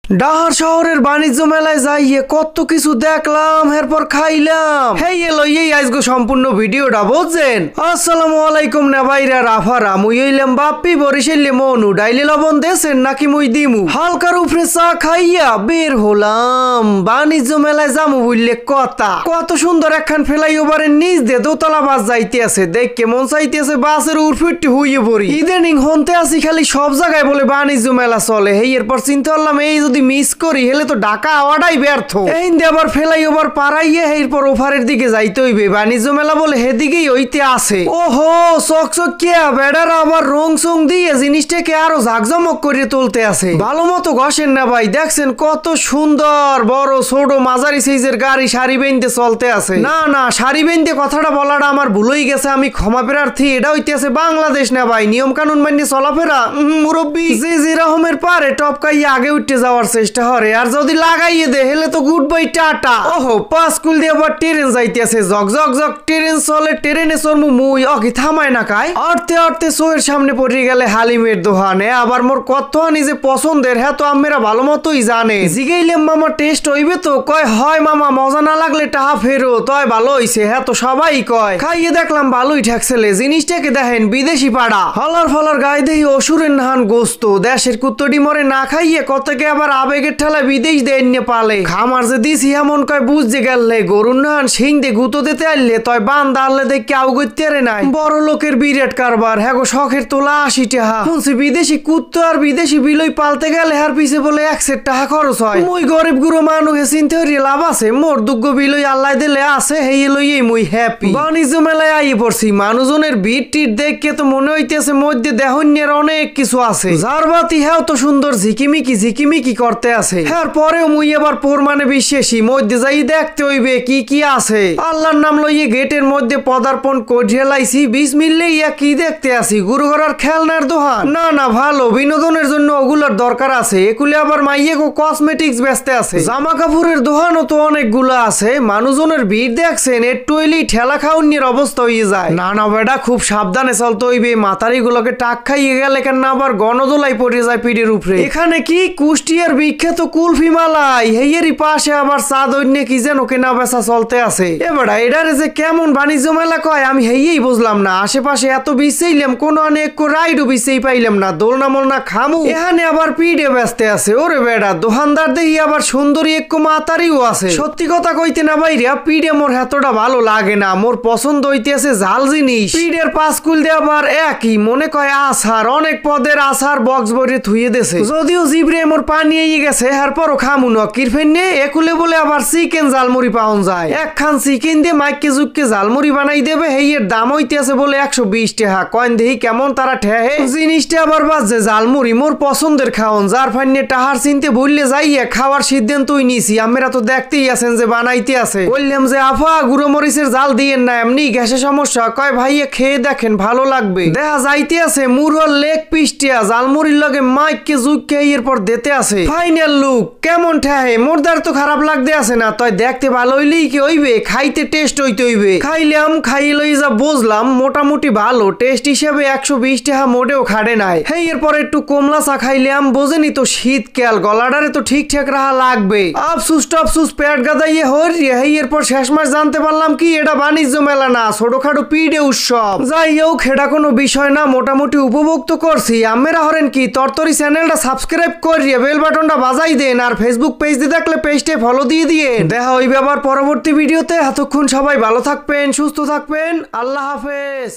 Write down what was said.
ডাহার শহরের বাণিজ্য মেলায় যাইয়ে কত কিছু দেখলাম, এরপর খাইলাম। হেই এলো এই আজকে সম্পূর্ণ ভিডিওটা বুঝছেন। আসসালামু আলাইকুম না ভাইরা রাফারা, মুই হইলাম বাপ্পি বরিশালে মনু। ডাইলে লবণ দেছেন নাকি মুই দিমু? হালকার উপরে চা খাইয়া বের হলাম বাণিজ্য মেলায় যামু বললে কথা। কত সুন্দর একখান ফ্লাইওভারের নিচ দিয়ে দোতলা বাস যাইতে আছে, দেখকে মন চাইতে আছে বাসের উড়ফিটটি হইয়ে পড়ি। ইদানিং হনতে আসি খালি সব জায়গায় বলে বাণিজ্য মেলা চলে। হেই এরপর চিন্তা করলাম এই যদি মিস করি হেলে তো ঢাকা আওয়াটাই ব্যর্থ। এই আবার ফ্লাইওভার পারাইয়ে এরপর ওভারের দিকে যাইতে হইবে। বাণিজ্য মেলা বলে হেদিকেই হইতে আছে। ওহো চকচকিয়া বেড়ারা আবার রং সং দিয়ে জিনিসটাকে আরো ঝাকঝমক করে তুলতে আছে। ভালো মতো ঘষেন না ভাই, দেখছেন কত সুন্দর বড় ছোট মাঝারি সাইজের গাড়ি সারি বেঁধে চলতে আছে। না না, সারি বেঁধে কথাটা বলাটা আমার ভুলই গেছে, আমি ক্ষমা প্রার্থী। এটা হইতে আছে বাংলাদেশ না ভাই, নিয়ম কানুন মান্য চলাফেরা। মুরব্বী যে যেরকমের পারে টপকাইয়া আগে উঠতে যাওয়ার চেষ্টা হরে, আর যদি লাগাইয়ে দে হেলে তো গুড বাই টাটা। ওহো পাঁচকুল দিয়ে আবার ট্রেন যাইতেছে, জগ জগ জগ ট্রেন চলে। ট্রেনে চড়মু মুই, অকি থামায় না কায়। আটতে আটতে চোয়ের সামনে পড়ে গেলে হালিমের দোকানে। আবার মোর কতখানি যে পছন্দের হ্যাঁ তো আমেরা ভালো মতোই জানে। জিগাইলাম মামা টেস্ট হইবে তো? কয় হয় মামা, মজা না লাগলে টাহা ফেরো। তয় ভালো হইছে, হ্যাঁ তো সবাই কয়। খাইয়ে দেখলাম ভালোই ঠেকছেলে। জিনিসটাকে দেখেন বিদেশি পাড়া, হলার ফলার গায়ে দেহি অসুরের নাহান গোস্ত। দেশের কুত্তটি মরে না খাইয়ে কতকে আবার আবেগের ঠেলা বিদেশ দেয় পালে। খামার যে দিছি এমন কয় বুঝতে গেলে গরুর নাহান সিং দে গুতো দিতে আইলে তয় বান্ধা আনলে দেখে আউগত্যে নাই। বড় লোকের বিরাট কারবার, হ্যাঁ গো শখের তোলা 80 টাকা। শুনছি বিদেশি কুত্তো আর বিদেশি বিলই পালতে গেলে হার পিছে বলে 100 টাকা খরচ হয়। মুই গরিব গুরু মানুষে চিন্তা করিয়ে লাভ আছে? মোর দুগ্গ বিলই আল্লাহ দিলে আছে, হেই লইয়ে মুই হ্যাপি। বাণিজ্য মেলায় আইয়ে পড়ছি, মানুষজনের ভিড় টিট দেখে তো মনে হইতেছে মধ্যে দেহন্যের অনেক কিছু আছে। জারবাতি হ্যাঁ তো সুন্দর ঝিকিমিকি ঝিকিমিকি করতে আছে। হ্যাঁ পরেও মুই এবার মানে বিশ্বাসী মধ্যে যাই দেখতে হইবে কি কি আছে। আল্লাহর নাম লইয়ে গেটের মধ্যে পদার্পণ করিয়ে লাইছি। বিসমিল্লাহ ইয়া কি দেখতে আসি? গুরু ঘরের খেলনার দোকান? না না, ভালো বিনোদনের জন্য ওগুলোর দরকার আছে। এগুলি আবার মাইয়ে গো কসমেটিক্স বেচতে আছে। জামা কাপড়ের দোকানও তো অনেকগুলো আছে। মানুষজনের ভিড় দেখছেন, একটু হইলেই ঠেলা খাওয়ার অবস্থা হয়ে যায়। না না বেটা, খুব সাবধানে চলতে হইবে। মাতারি গুলোকে টাক খাইয়ে গেলে কেন আবার গণদোলাই পড়ে যায় পিঠের উপরে। এখানে কি কুষ্টিয়ার বিখ্যাত কুলফি মালাই, হেয়েরই পাশে আবার চা দৈন্যে কি যেন কেনা বেচা চলতে আছে। এবার এটারে যে কেমন বাণিজ্য মেলা কয় আমি হেয়েই বুঝলাম না। আশেপাশে এত বিছাইলাম, কোনো অনেক রাইডও বিছেই পাইলাম না। দোলনা মোলনা খামু, এখানে আবার পিঠে বেচতে আছে। ওরে বেড়া, দোকানদার দেখি আবার সুন্দরী এক মাতারিও আছে। সত্যি কথা কইতে না বাইরা, পিঠে মোর এতটা ভালো লাগে না। মোর পছন্দ হইতে আছে ঝাল জিনিস। পিঠের পাঁচকুল দিয়ে আবার একই মনে কয় আছার, অনেক পদের আছার বক্স ভরে থুয়ে দেছে। যদিও জিবরে মোর পানি এগিয়ে গেছে, এরপরও খামু ন কিরফেন নে। একুলে বলে আবার চিকেন জালমুড়ি পাওয়া যায়। একখান চিকেন দিয়ে মাইকে জুককে জালমুড়ি বানাই দেবে। হেয়ের দাম হইতে আছে বলে 120 টাকা। কয়েন দেহি কেমন তারা ঠেহে। জিনিসটা আবার বাজছে জালমুড়ি, মোর পছন্দের খাওন। যার ফাইনে টাহার চিনতে ভুললে যাইয়া খাওয়ার সিদ্ধান্তই নিছি। আমরা তো দেখতেই আছেন যে বানাইতে আছে। বললাম যে আফা গুঁড়ো মরিচের জাল দিয়েন না, এমনি গ্যাসের সমস্যা। কয় ভাইয়া খেয়ে দেখেন ভালো লাগবে। দেখা যাইতে আছে মুরহর লেগ পিসটিয়া জালমুড়ির লগে মাইকে জুককে এরপর দিতে আছে। ফাইনাল লুক কেমন ঠেহে? মোরদার তো খারাপ লাগতে আছে না। তয় দেখতে ভালো হইলেই কি হইবে, খাইতে টেস্ট হইতে হইবে। খাইলাম, খাইয়ে লই যা বুঝলাম মোটামুটি ভালো। টেস্ট হিসেবে 120 টাকা মোটেও খাড়ে নাই। হেই এরপর একটু কমলা চা খাইলাম। বোঝেনি তো শীতকাল, গলাডারে তো ঠিকঠাক রাহা লাগবে। আফসুস টাফসুস পেট গাদাইয়ে হরিয়ে। হেই এরপর শেষ মাস জানতে পারলাম কি এটা বাণিজ্য মেলা না, ছোটখাটো পিঠে উৎসব। যাই হোক সেটা কোনো বিষয় না, মোটামুটি উপভোগ তো করছি। আমেরা হরেন কি তরতরি চ্যানেলটা সাবস্ক্রাইব করিয়ে বেল বাটনটা বাজাই দেন। আর ফেসবুক পেজ দিয়ে দেখলে পেজটা ফলো দিয়ে দিয়ে। দেখা হইবে আবার পরবর্তী ভিডিওতে। এতক্ষণ সবাই ভালো থাকবেন, সুস্থ থাকবেন। আল্লাহ হাফেজ।